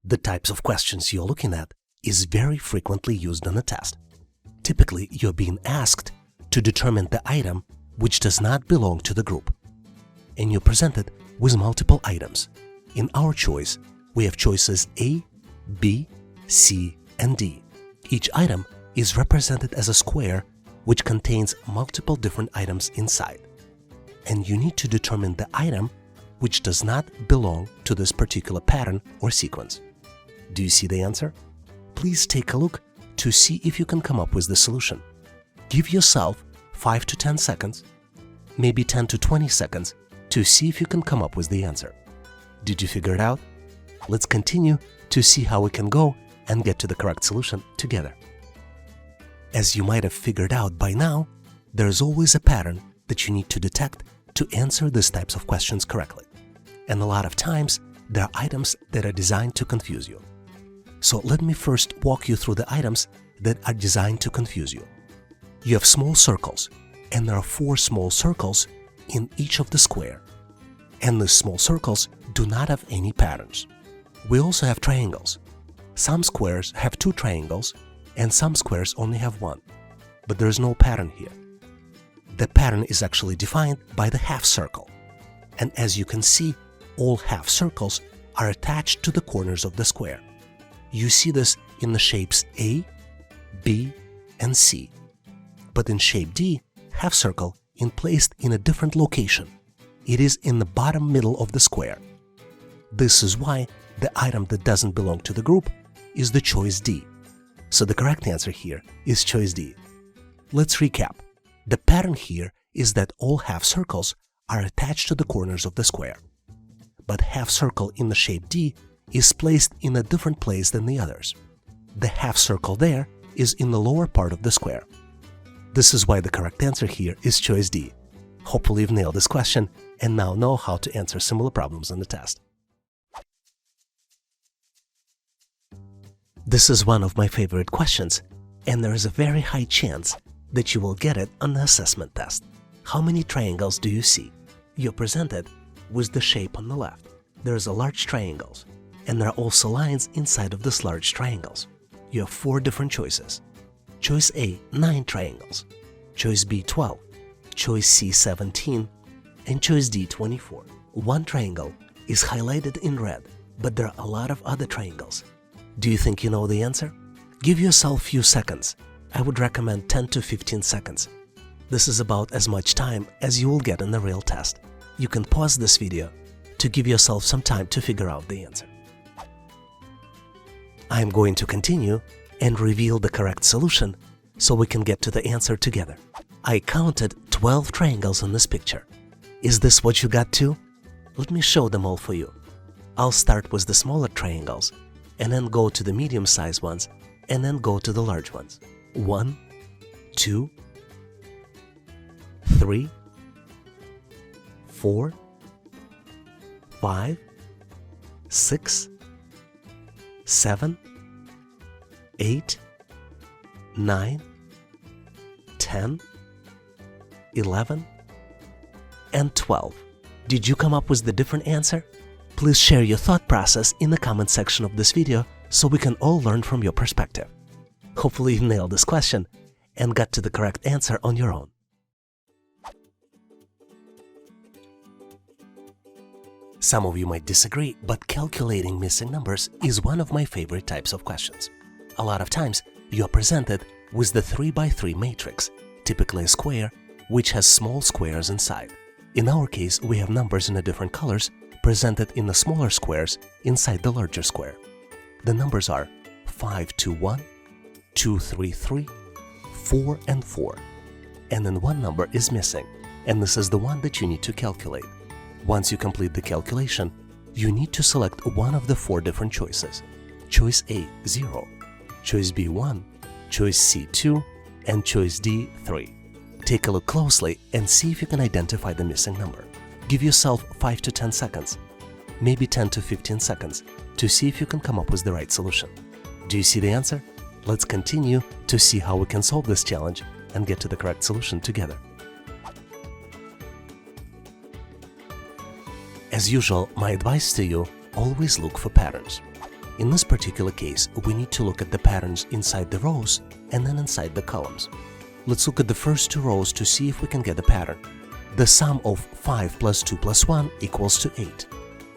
The types of questions you're looking at is very frequently used on a test. Typically, you're being asked to determine the item which does not belong to the group. And you're presented with multiple items. In our choice, we have choices A, B, C, and D. Each item is represented as a square which contains multiple different items inside. And you need to determine the item which does not belong to this particular pattern or sequence. Do you see the answer? Please take a look to see if you can come up with the solution. Give yourself 5 to 10 seconds, maybe 10 to 20 seconds to see if you can come up with the answer. Did you figure it out? Let's continue to see how we can go and get to the correct solution together. As you might have figured out by now, there is always a pattern that you need to detect to answer these types of questions correctly. And a lot of times, there are items that are designed to confuse you. So let me first walk you through the items that are designed to confuse you. You have small circles, and there are 4 small circles in each of the square. And these small circles do not have any patterns. We also have triangles. Some squares have 2 triangles, and some squares only have 1. But there is no pattern here. The pattern is actually defined by the half circle. And as you can see, all half circles are attached to the corners of the square. You see this in the shapes A, B, and C. But in shape D, half circle is placed in a different location. It is in the bottom middle of the square. This is why the item that doesn't belong to the group is the choice D. So the correct answer here is choice D. Let's recap. The pattern here is that all half circles are attached to the corners of the square. But half circle in the shape D is placed in a different place than the others. The half circle there is in the lower part of the square. This is why the correct answer here is choice D. Hopefully you've nailed this question and now know how to answer similar problems on the test. This is one of my favorite questions, and there is a very high chance that you will get it on the assessment test. How many triangles do you see? You're presented with the shape on the left. There is a large triangles, and there are also lines inside of this large triangles. You have 4 different choices. Choice A, 9 triangles. Choice B, 12. Choice C, 17. And choice D, 24. One triangle is highlighted in red, but there are a lot of other triangles. Do you think you know the answer? Give yourself a few seconds. I would recommend 10 to 15 seconds. This is about as much time as you will get in the real test. You can pause this video to give yourself some time to figure out the answer. I am going to continue and reveal the correct solution so we can get to the answer together. I counted 12 triangles in this picture. Is this what you got too? Let me show them all for you. I'll start with the smaller triangles and then go to the medium-sized ones and then go to the large ones. 1, 2, 3, 4, 5, 6, 7, 8, 9, 10, 11, and 12. Did you come up with the different answer? Please share your thought process in the comment section of this video so we can all learn from your perspective. Hopefully you nailed this question and got to the correct answer on your own. Some of you might disagree, but calculating missing numbers is one of my favorite types of questions. A lot of times, you are presented with the 3x3 matrix, typically a square, which has small squares inside. In our case, we have numbers in different colors presented in the smaller squares inside the larger square. The numbers are 521, 233, 4, and 4. And then one number is missing, and this is the one that you need to calculate. Once you complete the calculation, you need to select one of the 4 different choices. Choice A, 0, choice B, 1, choice C, 2, and choice D, 3. Take a look closely and see if you can identify the missing number. Give yourself 5 to 10 seconds, maybe 10 to 15 seconds, to see if you can come up with the right solution. Do you see the answer? Let's continue to see how we can solve this challenge and get to the correct solution together. As usual, my advice to you, always look for patterns. In this particular case, we need to look at the patterns inside the rows and then inside the columns. Let's look at the first two rows to see if we can get a pattern. The sum of 5 plus 2 plus 1 equals to 8.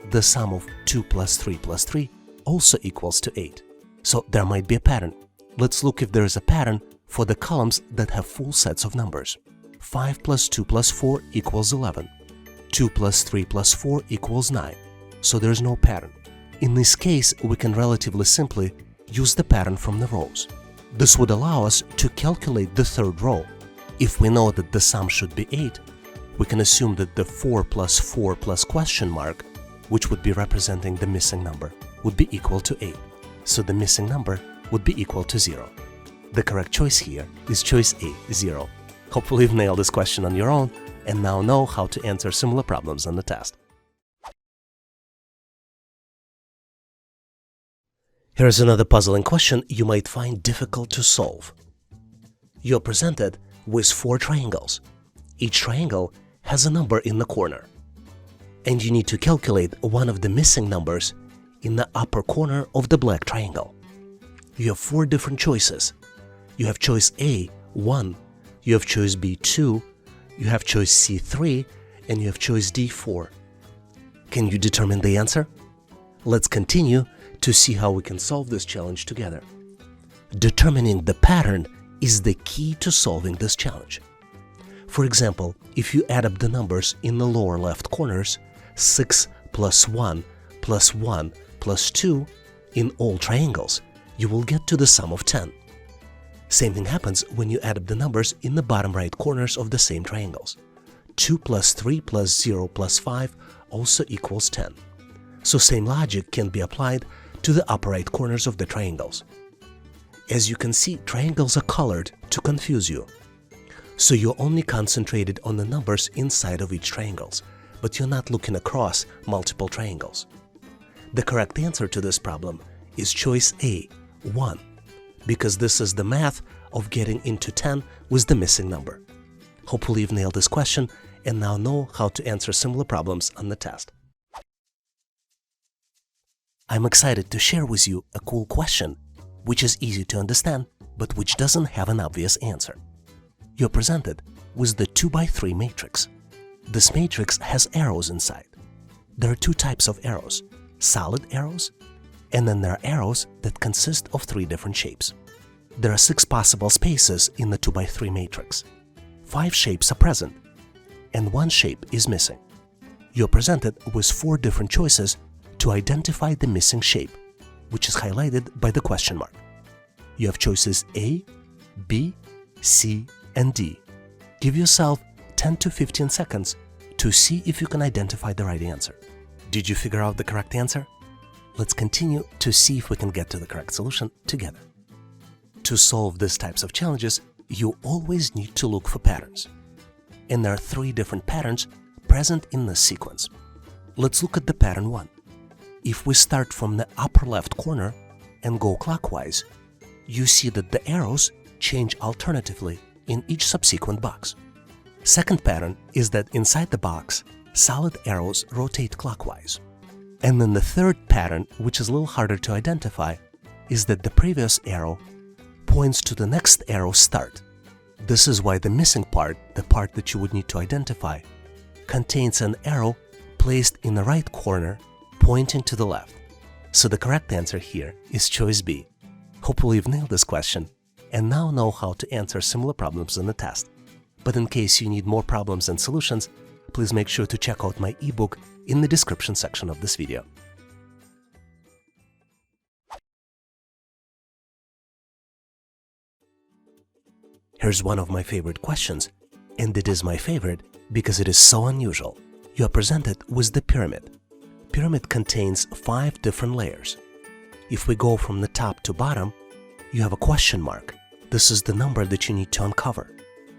The sum of 2 plus 3 plus 3 also equals to 8. So there might be a pattern. Let's look if there is a pattern for the columns that have full sets of numbers. 5 plus 2 plus 4 equals 11. 2 plus 3 plus 4 equals 9. So there's no pattern. In this case, we can relatively simply use the pattern from the rows. This would allow us to calculate the third row. If we know that the sum should be 8, we can assume that the 4 plus question mark, which would be representing the missing number, would be equal to 8. So the missing number would be equal to 0. The correct choice here is choice A, 0. Hopefully you've nailed this question on your own and now know how to answer similar problems on the test. Here's another puzzling question you might find difficult to solve. You're presented with 4 triangles. Each triangle has a number in the corner, and you need to calculate one of the missing numbers in the upper corner of the black triangle. You have 4 different choices. You have choice A, 1, you have choice B, 2, you have choice C, 3, and you have choice D, 4. Can you determine the answer? Let's continue to see how we can solve this challenge together. Determining the pattern is the key to solving this challenge. For example, if you add up the numbers in the lower left corners, 6 plus 1 plus 1 plus 2 in all triangles, you will get to the sum of 10. Same thing happens when you add up the numbers in the bottom right corners of the same triangles. 2 plus 3 plus 0 plus 5 also equals 10. So same logic can be applied to the upper right corners of the triangles. As you can see, triangles are colored to confuse you. So you're only concentrated on the numbers inside of each triangle, but you're not looking across multiple triangles. The correct answer to this problem is choice A, 1, because this is the math of getting into 10 with the missing number. Hopefully you've nailed this question and now know how to answer similar problems on the test. I'm excited to share with you a cool question, which is easy to understand, but which doesn't have an obvious answer. You're presented with the 2x3 matrix. This matrix has arrows inside. There are 2 types of arrows, solid arrows, and then there are arrows that consist of 3 different shapes. There are 6 possible spaces in the 2x3 matrix. 5 shapes are present, and 1 shape is missing. You're presented with 4 different choices to identify the missing shape, which is highlighted by the question mark. You have choices A, B, C, and D. Give yourself 10 to 15 seconds to see if you can identify the right answer. Did you figure out the correct answer? Let's continue to see if we can get to the correct solution together. To solve these types of challenges, you always need to look for patterns. And there are 3 different patterns present in this sequence. Let's look at the pattern 1. If we start from the upper left corner and go clockwise, you see that the arrows change alternatively in each subsequent box. Second pattern is that inside the box, solid arrows rotate clockwise. And then the third pattern, which is a little harder to identify, is that the previous arrow points to the next arrow start. This is why the missing part, the part that you would need to identify, contains an arrow placed in the right corner pointing to the left. So the correct answer here is choice B. Hopefully you've nailed this question and now know how to answer similar problems in the test. But in case you need more problems and solutions, please make sure to check out my ebook in the description section of this video. Here's one of my favorite questions, and it is my favorite because it is so unusual. You are presented with the pyramid. Pyramid contains 5 different layers. If we go from the top to bottom, you have a question mark. This is the number that you need to uncover.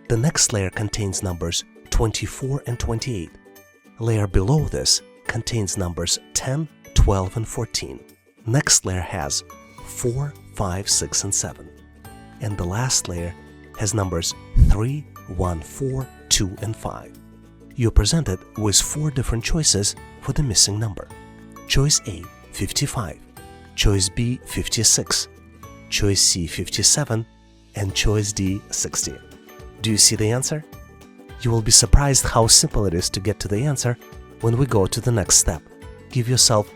The next layer contains numbers 24 and 28. Layer below this contains numbers 10, 12, and 14. Next layer has 4, 5, 6, and 7. And the last layer has numbers 3, 1, 4, 2, and 5. You're presented with 4 different choices for the missing number. Choice A, 55. choice B 56, choice C 57, and choice D 60. Do you see the answer? You will be surprised how simple it is to get to the answer when we go to the next step. Give yourself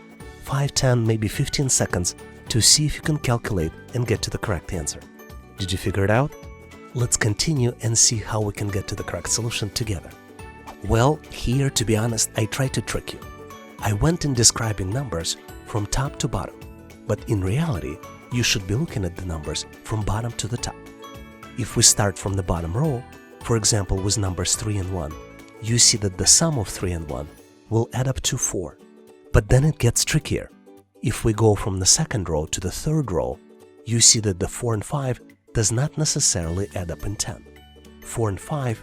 5, 10, maybe 15 seconds to see if you can calculate and get to the correct answer. Did you figure it out? Let's continue and see how we can get to the correct solution together. Well, here, to be honest, I tried to trick you. I went in describing numbers from top to bottom, but in reality, you should be looking at the numbers from bottom to the top. If we start from the bottom row, for example with numbers 3 and 1, you see that the sum of 3 and 1 will add up to 4. But then it gets trickier. If we go from the second row to the third row, you see that the 4 and 5 does not necessarily add up in 10. 4 and 5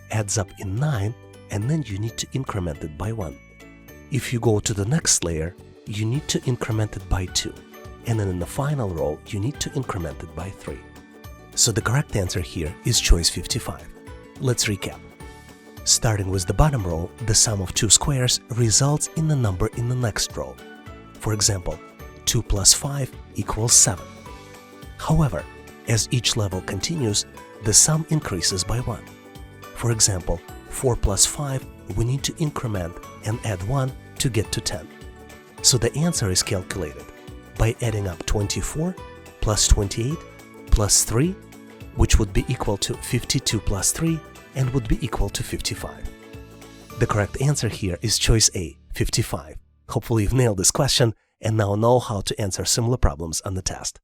adds up in 9, and then you need to increment it by 1. If you go to the next layer, you need to increment it by 2. And then in the final row, you need to increment it by 3. So the correct answer here is choice 55. Let's recap. Starting with the bottom row, the sum of two squares results in the number in the next row. For example, 2 plus 5 equals 7. However, as each level continues, the sum increases by 1. For example, 4 plus 5, we need to increment and add 1 to get to 10. So the answer is calculated by adding up 24 plus 28 plus 3, which would be equal to 52 plus 3 and would be equal to 55. The correct answer here is choice A, 55. Hopefully you've nailed this question and now know how to answer similar problems on the test.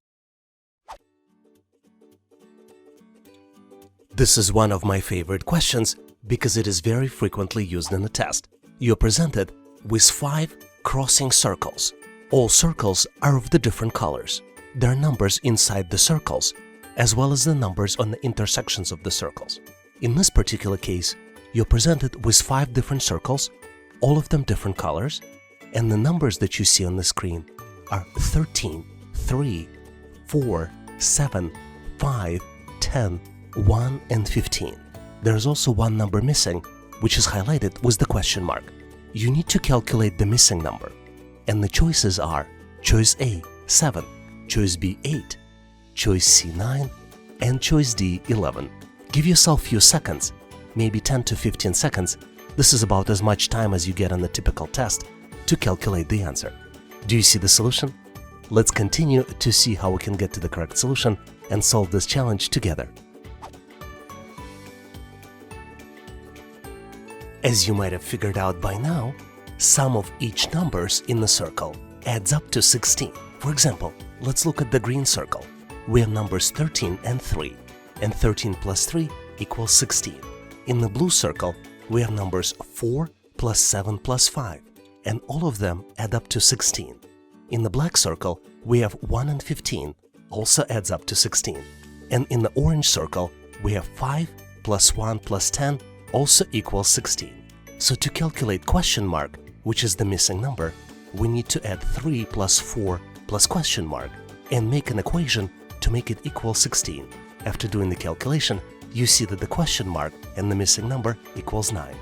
This is one of my favorite questions because it is very frequently used in the test. You're presented with 5 crossing circles. All circles are of the different colors. There are numbers inside the circles, as well as the numbers on the intersections of the circles. In this particular case, you're presented with 5 different circles, all of them different colors, and the numbers that you see on the screen are 13, 3, 4, 7, 5, 10, 1, and 15. There's also one number missing, which is highlighted with the question mark. You need to calculate the missing number, and the choices are choice A, 7, choice B, 8, choice C, 9, and choice D, 11. Give yourself a few seconds, maybe 10 to 15 seconds. This is about as much time as you get on the typical test to calculate the answer. Do you see the solution? Let's continue to see how we can get to the correct solution and solve this challenge together. As you might have figured out by now, sum of each numbers in the circle adds up to 16. For example, let's look at the green circle. We have numbers 13 and 3, and 13 plus 3 equals 16. In the blue circle, we have numbers 4 plus 7 plus 5, and all of them add up to 16. In the black circle, we have 1 and 15, also adds up to 16. And in the orange circle, we have 5 plus 1 plus 10 also equals 16. So to calculate question mark, which is the missing number, we need to add 3 plus 4 plus question mark and make an equation to make it equal 16. After doing the calculation, you see that the question mark and the missing number equals 9.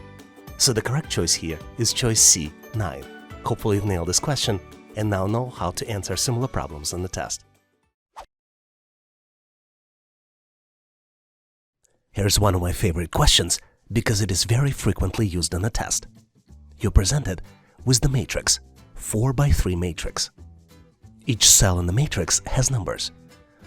So the correct choice here is choice C, 9. Hopefully you've nailed this question and now know how to answer similar problems on the test. Here's one of my favorite questions because it is very frequently used on the test. You're presented with the matrix, 4 by 3 matrix. Each cell in the matrix has numbers.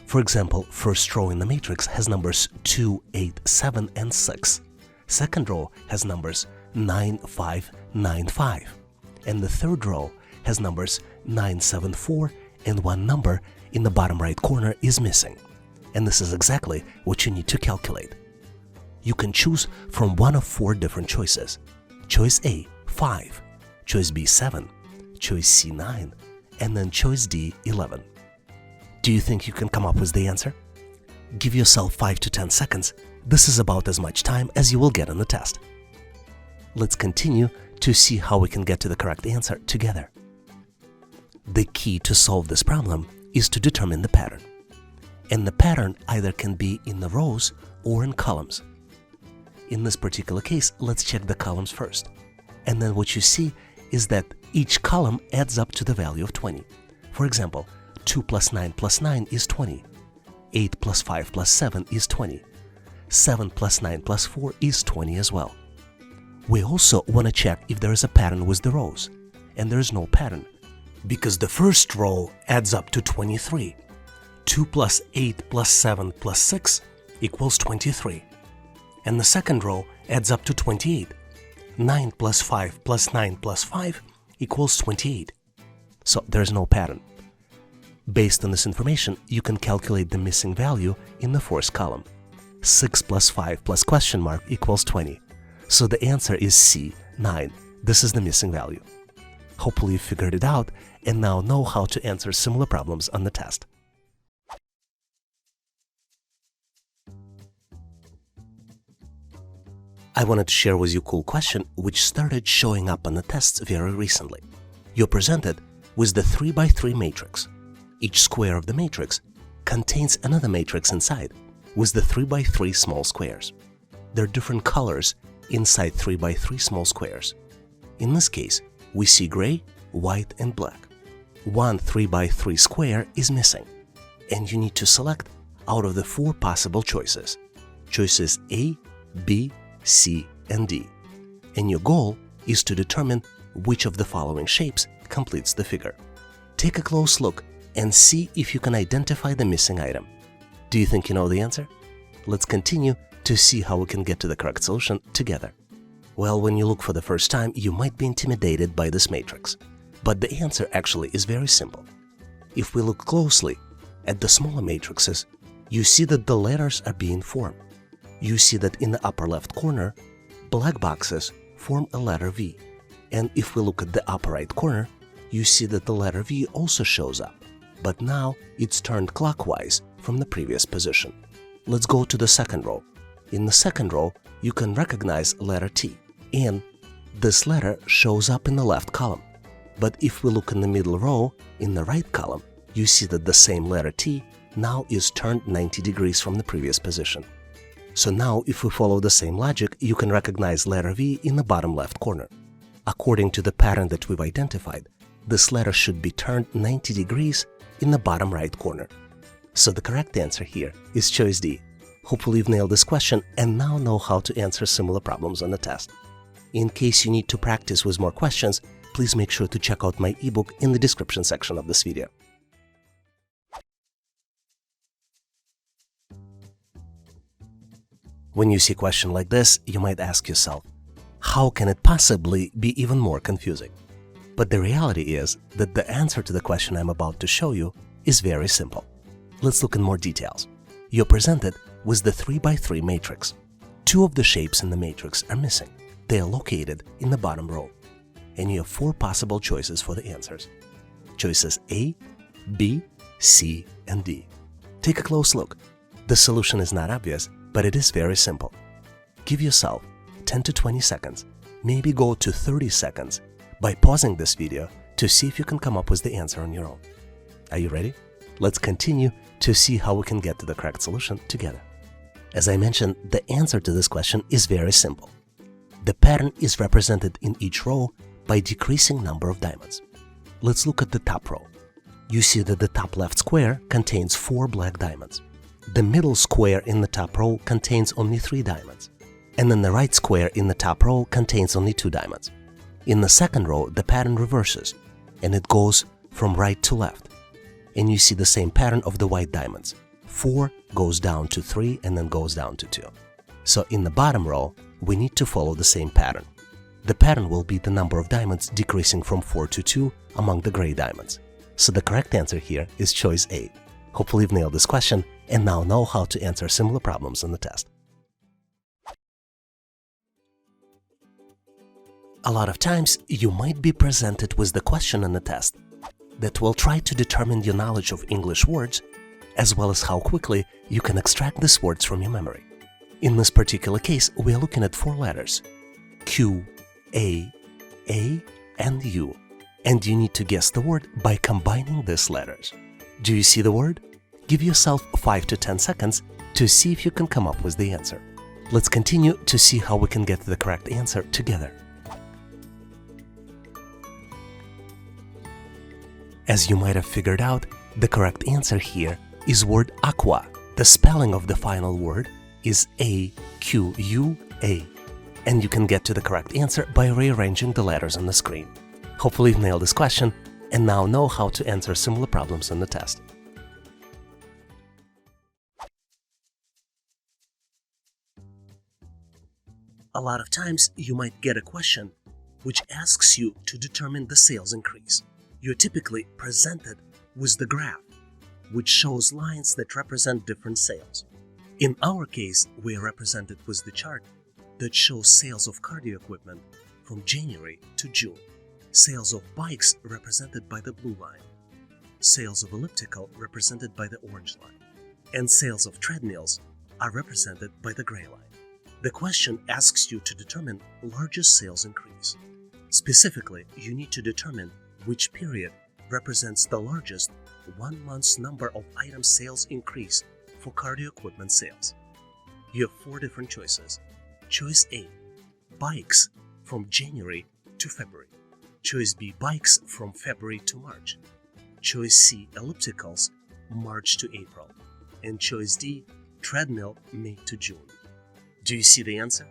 For example, first row in the matrix has numbers 2, 8, 7, and 6. Second row has numbers 9, 5, 9, 5. And the third row has numbers 9, 7, 4, and one number in the bottom right corner is missing. And this is exactly what you need to calculate. You can choose from one of 4 different choices. Choice A, 5, choice B, 7, choice C, 9, and then choice D, 11. Do you think you can come up with the answer? Give yourself 5 to 10 seconds. This is about as much time as you will get on the test. Let's continue to see how we can get to the correct answer together. The key to solve this problem is to determine the pattern. And the pattern either can be in the rows or in columns. In this particular case, let's check the columns first. And then what you see is that each column adds up to the value of 20. For example, 2 plus 9 plus 9 is 20. 8 plus 5 plus 7 is 20. 7 plus 9 plus 4 is 20 as well. We also want to check if there is a pattern with the rows, and there is no pattern, because the first row adds up to 23. 2 plus 8 plus 7 plus 6 equals 23. And the second row adds up to 28. 9 plus 5 plus 9 plus 5 equals 28. So there's no pattern. Based on this information, you can calculate the missing value in the fourth column. 6 plus 5 plus question mark equals 20. So the answer is C, 9. This is the missing value. Hopefully you figured it out and now know how to answer similar problems on the test. I wanted to share with you a cool question which started showing up on the tests very recently. You're presented with the 3x3 matrix. Each square of the matrix contains another matrix inside with the 3x3 small squares. There are different colors inside 3x3 small squares. In this case, we see gray, white, and black. One 3x3 square is missing, and you need to select out of the 4 possible choices. Choices A, B, C, and D. And your goal is to determine which of the following shapes completes the figure. Take a close look and see if you can identify the missing item. Do you think you know the answer? Let's continue to see how we can get to the correct solution together. Well, when you look for the first time, you might be intimidated by this matrix. But the answer actually is very simple. If we look closely at the smaller matrices, you see that the letters are being formed. You see that in the upper left corner, black boxes form a letter V. And if we look at the upper right corner, you see that the letter V also shows up, but now it's turned clockwise from the previous position. Let's go to the second row. In the second row, you can recognize letter T, and this letter shows up in the left column. But if we look in the middle row, in the right column, you see that the same letter T now is turned 90 degrees from the previous position. So now, if we follow the same logic, you can recognize letter V in the bottom left corner. According to the pattern that we've identified, this letter should be turned 90 degrees in the bottom right corner. So the correct answer here is choice D. Hopefully you've nailed this question and now know how to answer similar problems on the test. In case you need to practice with more questions, please make sure to check out my ebook in the description section of this video. When you see a question like this, you might ask yourself, how can it possibly be even more confusing? But the reality is that the answer to the question I'm about to show you is very simple. Let's look in more details. You're presented with the 3x3 matrix. 2 of the shapes in the matrix are missing. They are located in the bottom row. And you have 4 possible choices for the answers. Choices A, B, C, and D. Take a close look. The solution is not obvious, but it is very simple. Give yourself 10 to 20 seconds, maybe go to 30 seconds by pausing this video to see if you can come up with the answer on your own. Are you ready? Let's continue to see how we can get to the correct solution together. As I mentioned, the answer to this question is very simple. The pattern is represented in each row by decreasing number of diamonds. Let's look at the top row. You see that the top left square contains 4 black diamonds. The middle square in the top row contains only 3 diamonds. And then the right square in the top row contains only 2 diamonds. In the second row, the pattern reverses, and it goes from right to left. And you see the same pattern of the white diamonds. 4 goes down to 3 and then goes down to 2. So in the bottom row, we need to follow the same pattern. The pattern will be the number of diamonds decreasing from 4 to 2 among the gray diamonds. So the correct answer here is choice A. Hopefully you've nailed this question and now know how to answer similar problems on the test. A lot of times, you might be presented with the question on the test that will try to determine your knowledge of English words, as well as how quickly you can extract these words from your memory. In this particular case, we are looking at 4 letters: Q, A, and U. And you need to guess the word by combining these letters. Do you see the word? Give yourself 5 to 10 seconds to see if you can come up with the answer. Let's continue to see how we can get to the correct answer together. As you might have figured out, The correct answer here is word aqua. The spelling of the final word is A-Q-U-A. And you can get to the correct answer by rearranging the letters on the screen. Hopefully you've nailed this question and now know how to answer similar problems in the test. A lot of times you might get a question which asks you to determine the sales increase. You're typically presented with the graph, which shows lines that represent different sales. In our case, we are represented with the chart that shows sales of cardio equipment from January to June, sales of bikes represented by the blue line, sales of elliptical represented by the orange line, and sales of treadmills are represented by the gray line. The question asks you to determine largest sales increase. Specifically, you need to determine which period represents the largest 1 month's number of item sales increase for cardio equipment sales. You have 4 different choices. Choice A, bikes from January to February. Choice B, bikes from February to March. Choice C, ellipticals, March to April. And choice D, treadmill, May to June. Do you see the answer?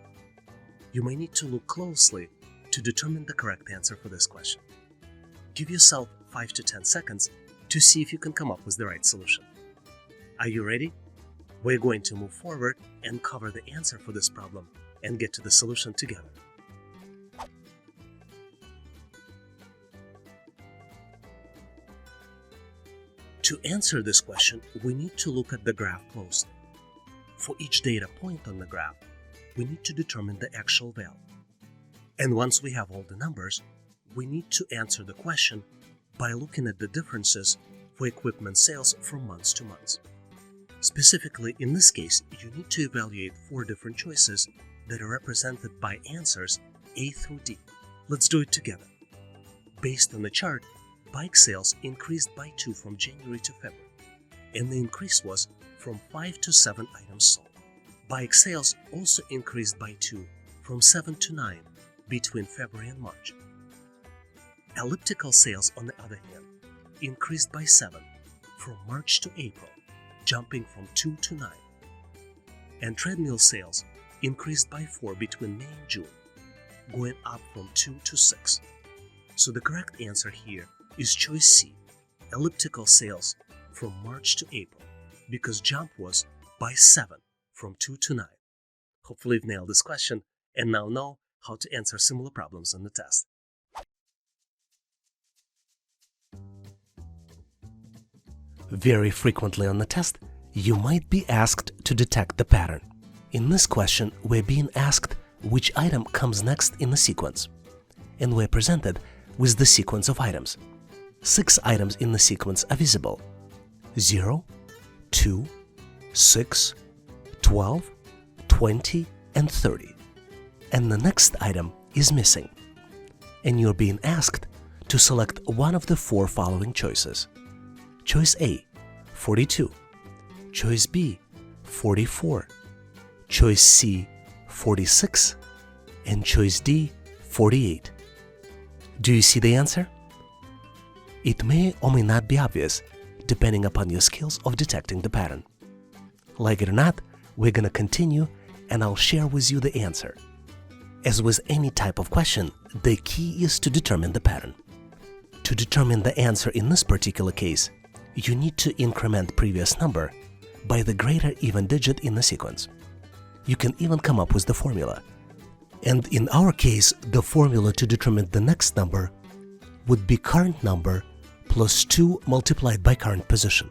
You may need to look closely to determine the correct answer for this question. Give yourself 5 to 10 seconds to see if you can come up with the right solution. Are you ready? We're going to move forward and cover the answer for this problem and get to the solution together. To answer this question, we need to look at the graph closely. For each data point on the graph, we need to determine the actual value. And once we have all the numbers, we need to answer the question by looking at the differences for equipment sales from months to months. Specifically, in this case, you need to evaluate 4 different choices that are represented by answers A through D. Let's do it together. Based on the chart, bike sales increased by 2 from January to February, and the increase was from 5 to 7 items sold. Bike sales also increased by 2 from 7 to 9 between February and March. Elliptical sales, on the other hand, increased by 7 from March to April, jumping from 2 to 9. And treadmill sales increased by 4 between May and June, going up from 2 to 6. So the correct answer here is choice C, elliptical sales from March to April, because jump was by 7 from 2 to 9. Hopefully you've nailed this question and now know how to answer similar problems in the test. Very frequently on the test, you might be asked to detect the pattern. In this question, we're being asked which item comes next in the sequence, and we're presented with the sequence of items. 6 items in the sequence are visible: 0, 2, 6, 12, 20, and 30. And the next item is missing. And you're being asked to select one of the 4 following choices. Choice A, 42. Choice B, 44. Choice C, 46. And choice D, 48. Do you see the answer? It may or may not be obvious, depending upon your skills of detecting the pattern. Like it or not, we're gonna continue and I'll share with you the answer. As with any type of question, the key is to determine the pattern. To determine the answer in this particular case, you need to increment previous number by the greater even digit in the sequence. You can even come up with the formula. And in our case, the formula to determine the next number would be current number plus 2 multiplied by current position.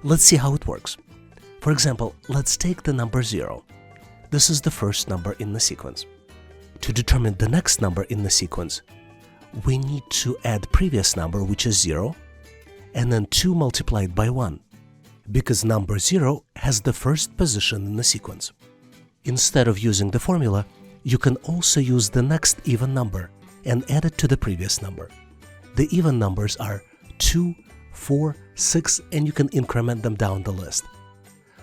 Let's see how it works. For example, let's take the number 0. This is the first number in the sequence. To determine the next number in the sequence, we need to add previous number, which is 0, and then 2 multiplied by 1, because number 0 has the first position in the sequence. Instead of using the formula, you can also use the next even number and add it to the previous number. The even numbers are 2, 4, 6, and you can increment them down the list.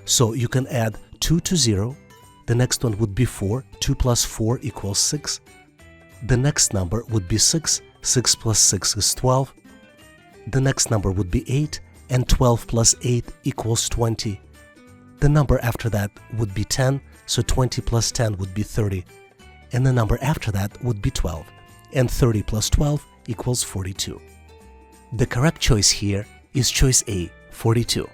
So you can add 2 to 0, the next one would be 4, 2 plus 4 equals 6. The next number would be 6, 6 plus 6 is 12. The next number would be 8, and 12 plus 8 equals 20. The number after that would be 10, so 20 plus 10 would be 30. And the number after that would be 12, and 30 plus 12 equals 42. The correct choice here is choice A, 42.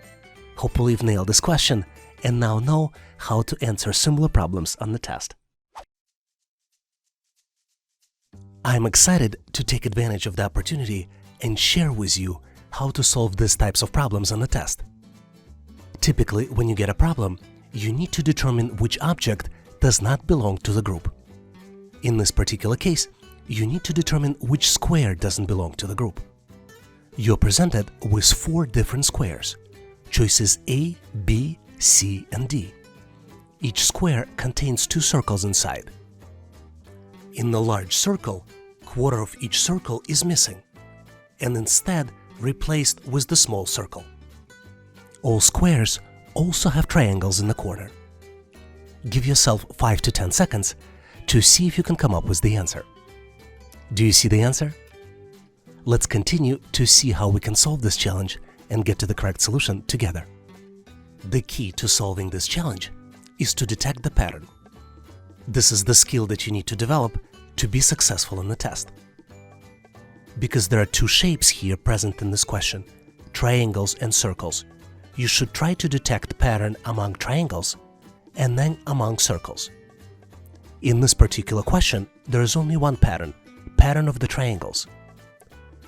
Hopefully you've nailed this question and now know how to answer similar problems on the test. I'm excited to take advantage of the opportunity and share with you how to solve these types of problems on the test. Typically, when you get a problem, you need to determine which object does not belong to the group. In this particular case, you need to determine which square doesn't belong to the group. You're presented with 4 different squares, choices A, B, C, and D. Each square contains 2 circles inside. In the large circle, quarter of each circle is missing, and instead replaced with the small circle. All squares also have triangles in the corner. Give yourself 5 to 10 seconds to see if you can come up with the answer. Do you see the answer? Let's continue to see how we can solve this challenge and get to the correct solution together. The key to solving this challenge is to detect the pattern. This is the skill that you need to develop to be successful in the test. Because there are 2 shapes here present in this question, triangles and circles, you should try to detect pattern among triangles and then among circles. In this particular question, there is only one pattern of the triangles.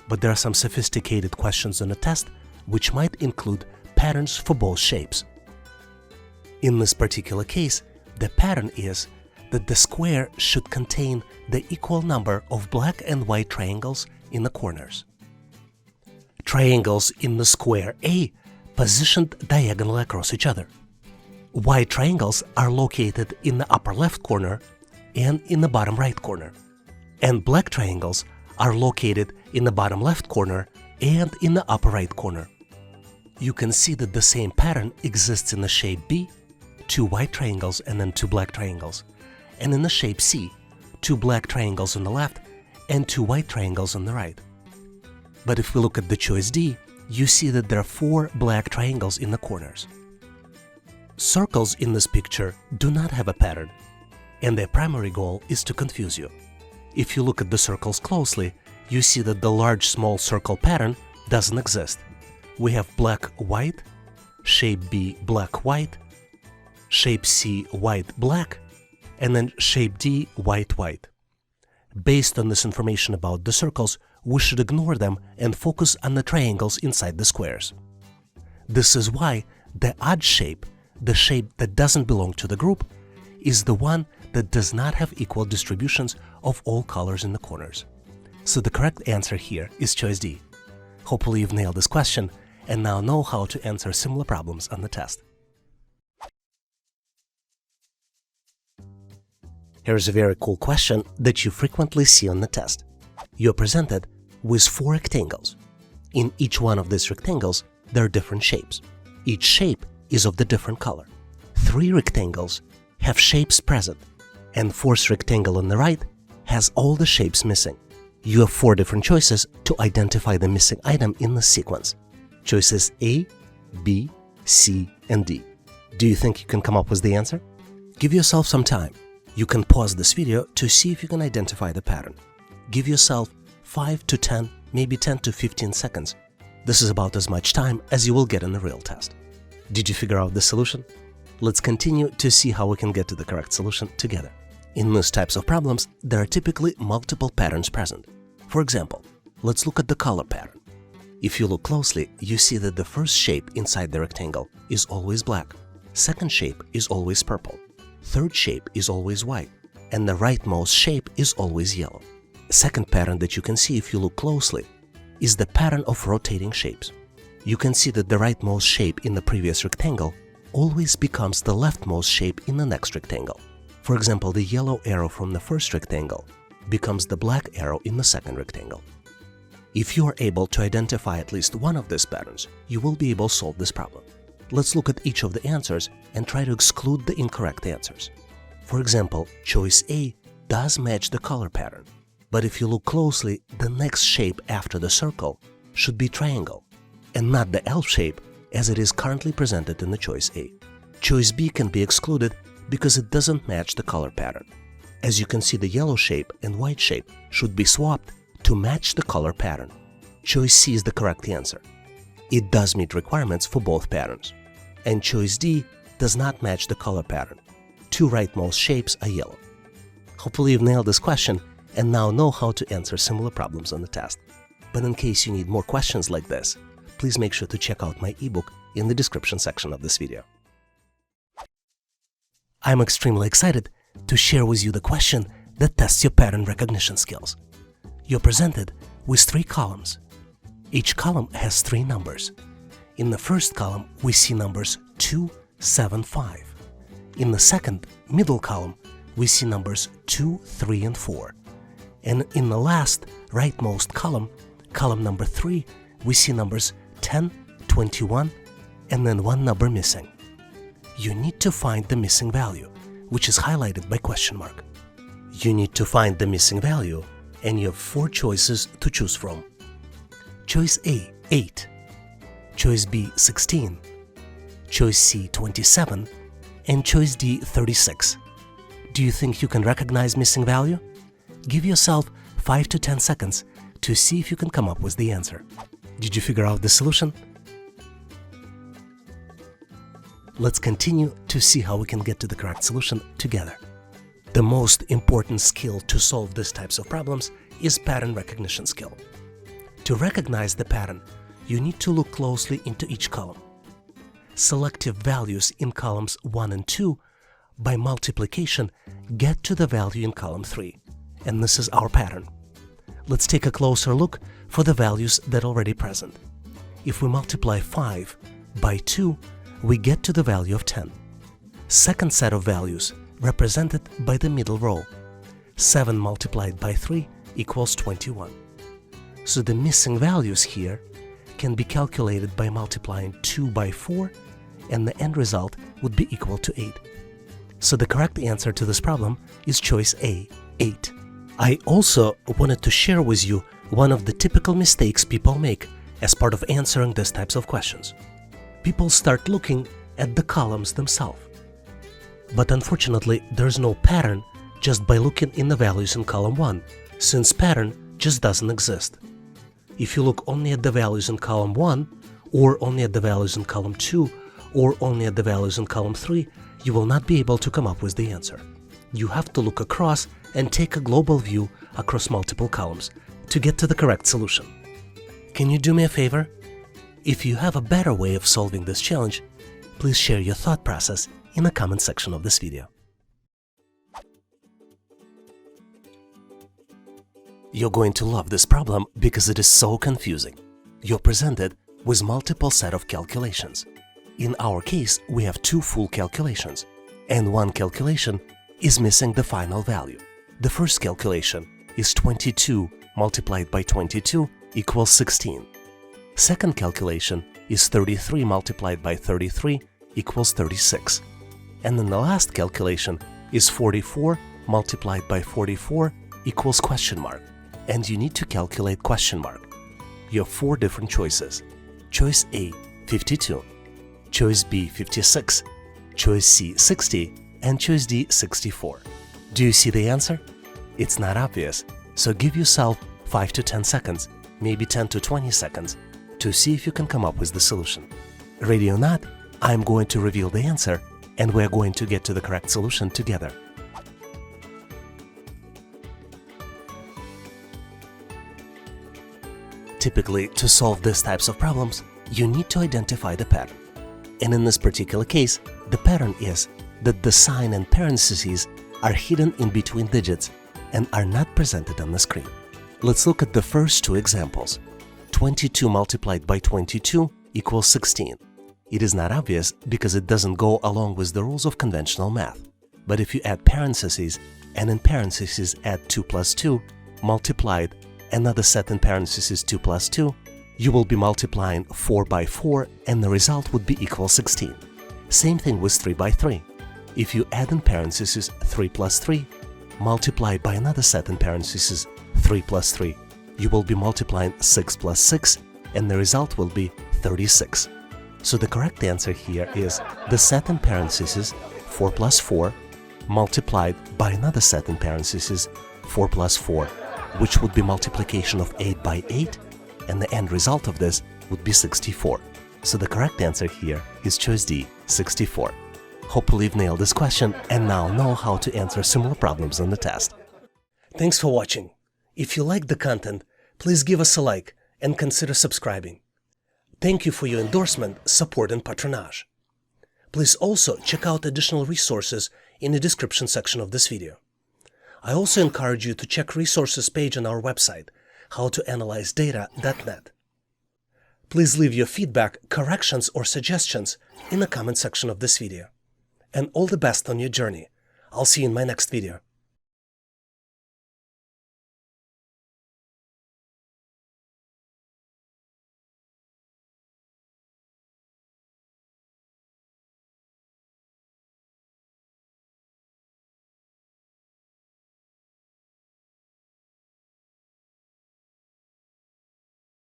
But there are some sophisticated questions on the test which might include patterns for both shapes. In this particular case, the pattern is that the square should contain the equal number of black and white triangles in the corners. Triangles in the square A positioned diagonally across each other. White triangles are located in the upper left corner and in the bottom right corner, and black triangles are located in the bottom left corner and in the upper right corner. You can see that the same pattern exists in the shape B, 2 white triangles and then 2 black triangles, and in the shape C, 2 black triangles on the left and 2 white triangles on the right. But if we look at the choice D, you see that there are 4 black triangles in the corners. Circles in this picture do not have a pattern, and their primary goal is to confuse you. If you look at the circles closely, you see that the large-small circle pattern doesn't exist. We have black-white, shape B black-white, shape C white-black, and then shape D white-white. Based on this information about the circles, we should ignore them and focus on the triangles inside the squares. This is why the odd shape, the shape that doesn't belong to the group, is the one that does not have equal distributions of all colors in the corners. So the correct answer here is choice D. Hopefully you've nailed this question and now know how to answer similar problems on the test. Here's a very cool question that you frequently see on the test. You're presented with 4 rectangles. In each one of these rectangles, there are different shapes. Each shape is of the different color. 3 rectangles have shapes present, and 4th rectangle on the right has all the shapes missing. You have 4 different choices to identify the missing item in the sequence. Choices A, B, C, and D. Do you think you can come up with the answer? Give yourself some time. You can pause this video to see if you can identify the pattern. Give yourself 5 to 10, maybe 10 to 15 seconds. This is about as much time as you will get in the real test. Did you figure out the solution? Let's continue to see how we can get to the correct solution together. In these types of problems, there are typically multiple patterns present. For example, let's look at the color pattern. If you look closely, you see that the first shape inside the rectangle is always black, second shape is always purple, third shape is always white, and the rightmost shape is always yellow. Second pattern that you can see if you look closely is the pattern of rotating shapes. You can see that the rightmost shape in the previous rectangle always becomes the leftmost shape in the next rectangle. For example, the yellow arrow from the first rectangle becomes the black arrow in the second rectangle. If you are able to identify at least one of these patterns, you will be able to solve this problem. Let's look at each of the answers and try to exclude the incorrect answers. For example, choice A does match the color pattern, but if you look closely, the next shape after the circle should be triangle. and not the L shape as it is currently presented in the choice A. Choice B can be excluded because it doesn't match the color pattern. As you can see, the yellow shape and white shape should be swapped to match the color pattern. Choice C is the correct answer. It does meet requirements for both patterns. And choice D does not match the color pattern. Two rightmost shapes are yellow. Hopefully you've nailed this question and now know how to answer similar problems on the test. But in case you need more questions like this, please make sure to check out my ebook in the description section of this video. I'm extremely excited to share with you the question that tests your pattern recognition skills. You're presented with 3 columns. Each column has 3 numbers. In the first column, we see numbers 2, 7, 5. In the second, middle column, we see numbers 2, 3, and 4. And in the last, rightmost column, column number 3, we see numbers 10, 21, and then 1 number missing. You need to find the missing value, which is highlighted by question mark. You need to find the missing value, and you have 4 choices to choose from. Choice A, 8. Choice B, 16. Choice C, 27. And choice D, 36. Do you think you can recognize missing value? Give yourself 5 to 10 seconds to see if you can come up with the answer. Did you figure out the solution? Let's continue to see how we can get to the correct solution together. The most important skill to solve these types of problems is pattern recognition skill. To recognize the pattern, you need to look closely into each column. Selective values in columns 1 and 2 by multiplication get to the value in column 3, and this is our pattern. Let's take a closer look for the values that are already present. If we multiply 5 by 2, we get to the value of 10. Second set of values represented by the middle row. 7 multiplied by 3 equals 21. So the missing values here can be calculated by multiplying 2 by 4, and the end result would be equal to 8. So the correct answer to this problem is choice A, 8. I also wanted to share with you one of the typical mistakes people make as part of answering these types of questions. People start looking at the columns themselves. But unfortunately, there's no pattern just by looking in the values in column 1, since pattern just doesn't exist. If you look only at the values in column 1, or only at the values in column 2, or only at the values in column 3, you will not be able to come up with the answer. You have to look across and take a global view across multiple columns to get to the correct solution. Can you do me a favor? If you have a better way of solving this challenge, please share your thought process in the comment section of this video. You're going to love this problem because it is so confusing. You're presented with multiple set of calculations. In our case, we have 2 full calculations, and 1 calculation is missing the final value. The first calculation is 22 multiplied by 22 equals 16. Second calculation is 33 multiplied by 33 equals 36. And then the last calculation is 44 multiplied by 44 equals question mark. And you need to calculate question mark. You have 4 different choices. Choice A, 52. Choice B, 56. Choice C, 60. And choice D, 64. Do you see the answer? It's not obvious, so give yourself 5 to 10 seconds, maybe 10 to 20 seconds, to see if you can come up with the solution. Ready or not, I'm going to reveal the answer, and we're going to get to the correct solution together. Typically, to solve these types of problems, you need to identify the pattern. And in this particular case, the pattern is that the sign and parentheses are hidden in between digits and are not presented on the screen. Let's look at the first 2 examples. 22 multiplied by 22 equals 16. It is not obvious because it doesn't go along with the rules of conventional math. But if you add parentheses and in parentheses add 2 plus 2, multiplied another set in parentheses 2 plus 2, you will be multiplying 4 by 4 and the result would be equal 16. Same thing with 3 by 3. If you add in parentheses 3 plus 3, multiplied by another set in parentheses 3 plus 3, you will be multiplying 6 plus 6 and the result will be 36. So the correct answer here is the set in parentheses 4 plus 4 multiplied by another set in parentheses 4 plus 4, which would be multiplication of 8 by 8, and the end result of this would be 64. So the correct answer here is choice D, 64. Hopefully you've nailed this question and now know how to answer similar problems on the test. Thanks for watching. If you liked the content, please give us a like and consider subscribing. Thank you for your endorsement, support, and patronage. Please also check out additional resources in the description section of this video. I also encourage you to check resources page on our website, howtoanalyzedata.net. Please leave your feedback, corrections, or suggestions in the comment section of this video. And all the best on your journey. I'll see you in my next video.